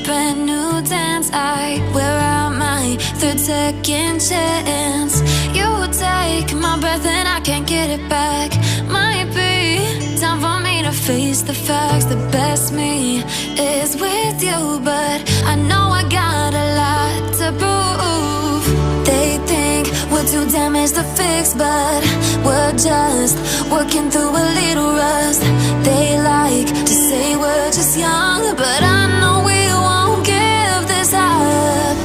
brand new dance. I wear out my third second chance. You take my breath and I can't get it back. Might be time for me to face the facts. The best me is with you, but I know I got a lot to prove. They think we're too damaged to fix, but we're just working through a little rust. They like to say we're just young, but I know we won't give this up.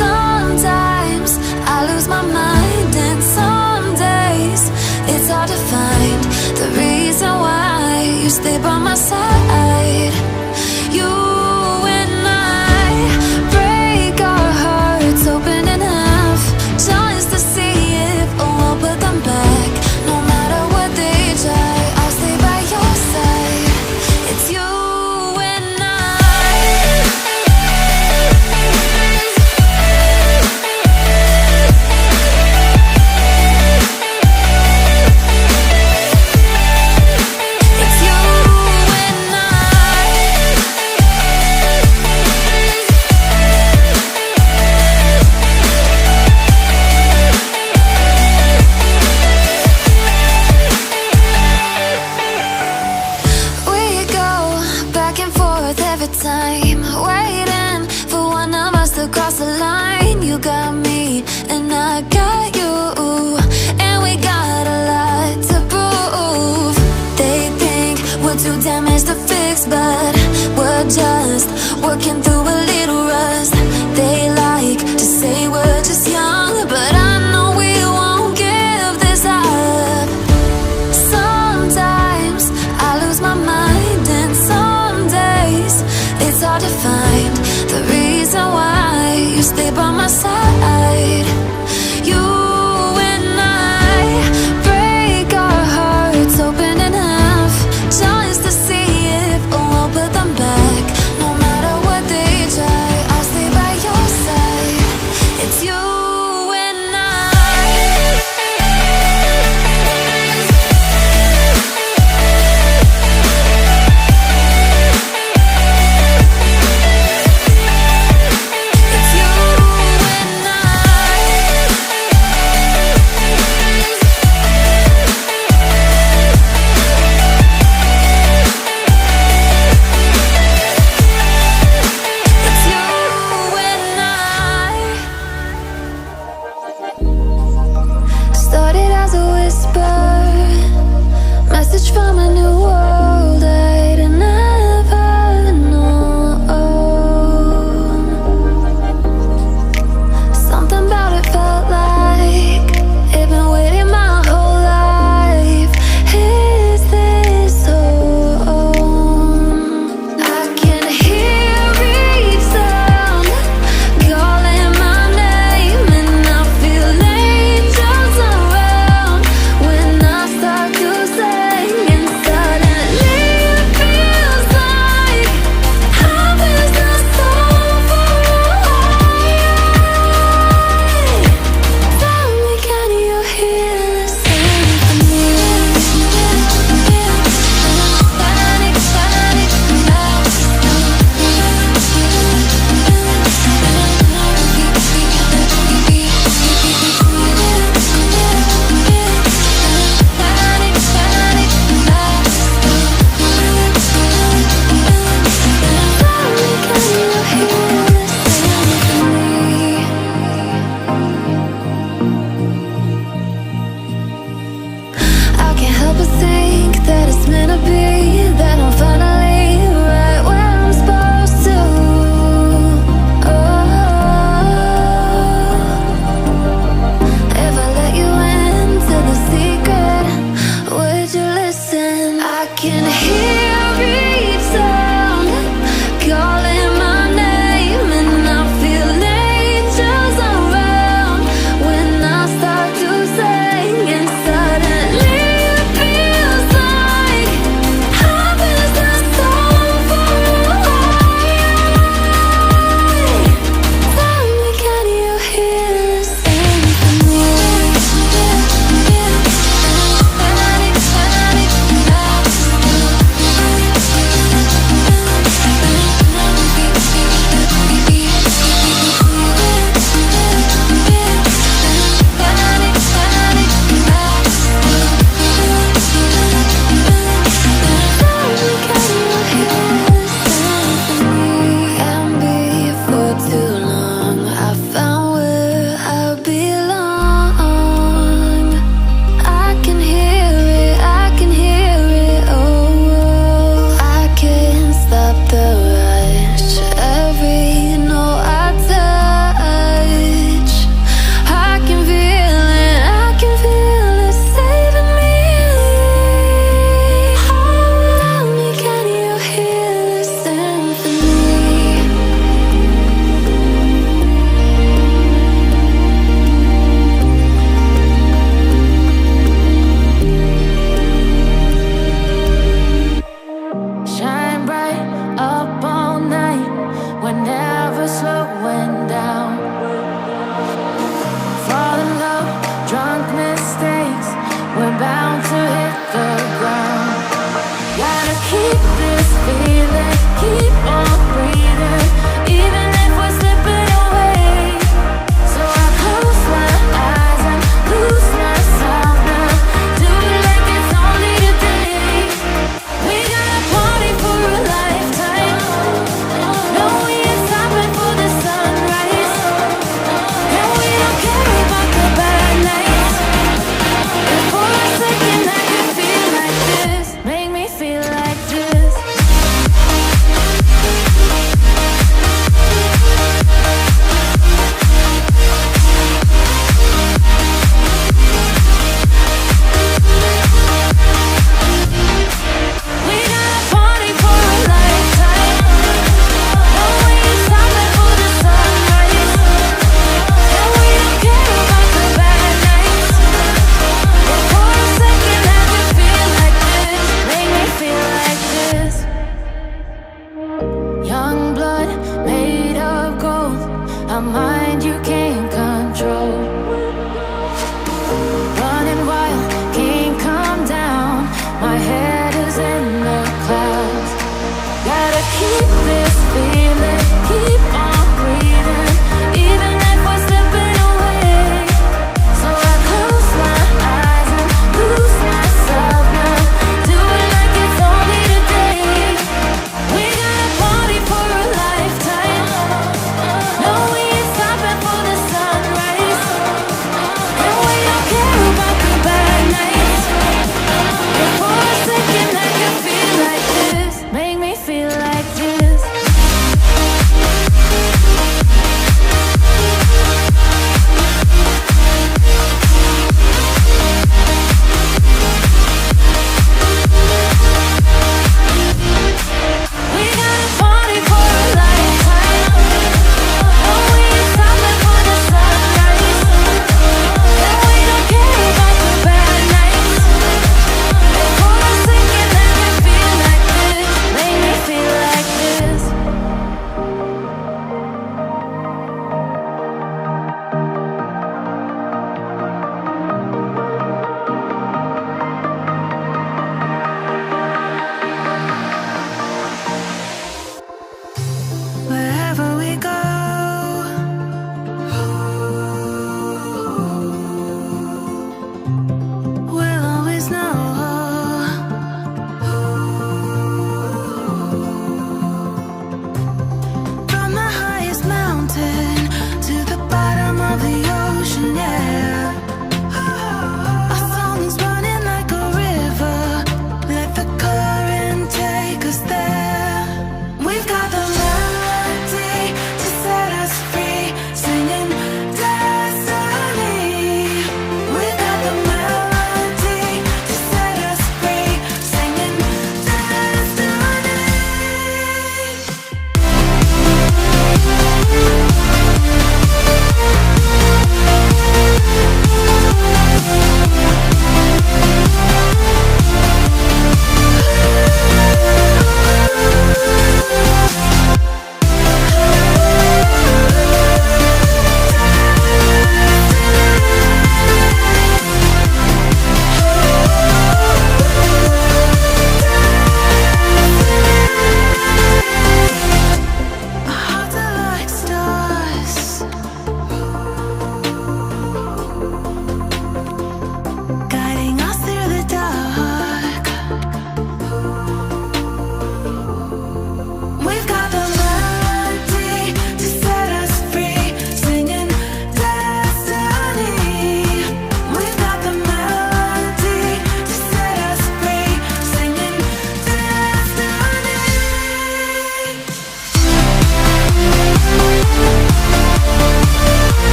Sometimes I lose my mind, and some days it's hard to find the reason why you stay by my side. You and I break our hearts open in half, just to see if we'll put them back. No matter what they try, I'll stay by your side. It's you and I. It's you and I. We go back and forth every time, waiting for one of us to cross the line. You got me and I got you, and we got a lot to prove. They think we're too damaged to fix, but we're just working through a little rust. They like to say we're just young, but I know we won't give this up. Sometimes I lose my mind, and some days it's hard to find the reason why you stay by my side. You and I break our hearts open in half, just to see if we'll put them back. No matter what they try, I'll stay by your side. It's you and I. It's you and I. It's you and I. Started as a whisper, message from a new world I'd never known. Something about it felt like it'd been waiting my whole life. Is this home? I can hear each sound calling my name, and I feel angels around when I start to sing. And suddenly it feels like heaven's not so far away. Tell me, can you hear the symphony? I can't help but think that it's meant to be, that I'm finally right where I'm supposed to. If I let you into the secret, would you listen? I can hear each sound calling my name, and I feel angels around when I start to sing. And suddenly it feels like heaven's not we're bound to hit the ground. Gotta keep this feeling, keep on breathing, even if we're slipping away. So I close my eyes and lose myself now. Do it like it's only today. We got a party for a lifetime. No, we ain't stopping for the sunrise. And we don't care about the bad nights. Before I say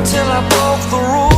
till I broke the rules.